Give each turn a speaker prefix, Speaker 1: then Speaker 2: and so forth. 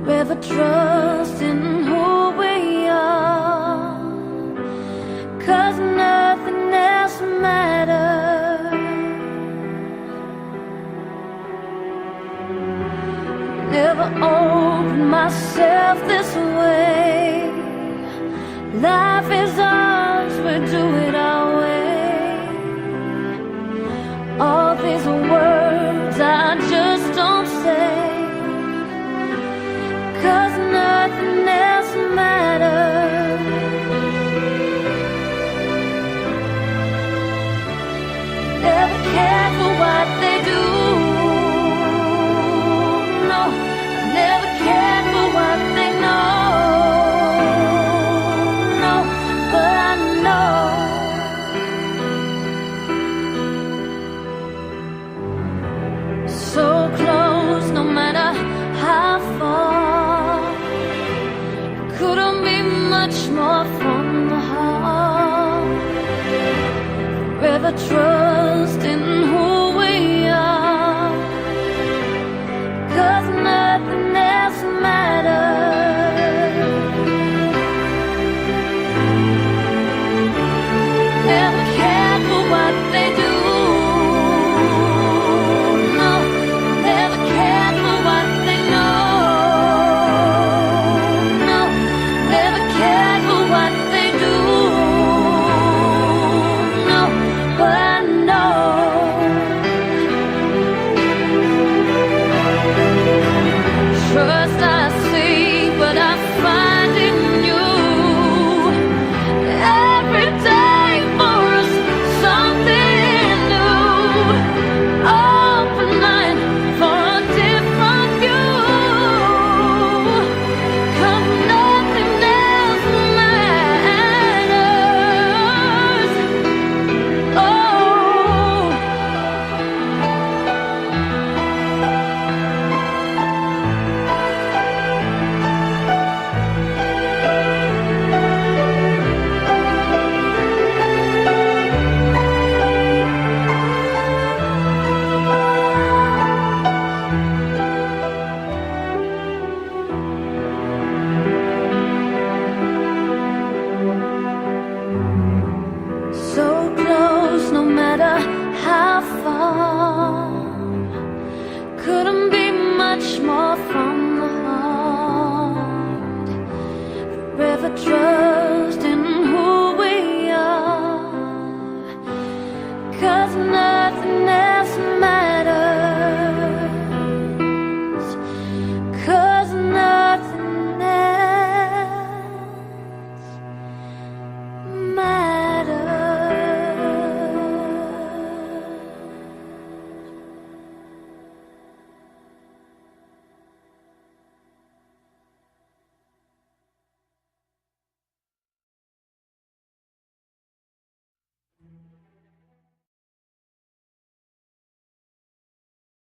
Speaker 1: Forever trust in who we are, 'cause nothing else matters. Never opened myself this way. Life is ours, we do it our way. All these words I just don't say, 'cause nothing else matters. Never care for what they do. No, never care for what they know. No, but I know so close, no matter how far. Couldn't be much more from the heart. Forever trust in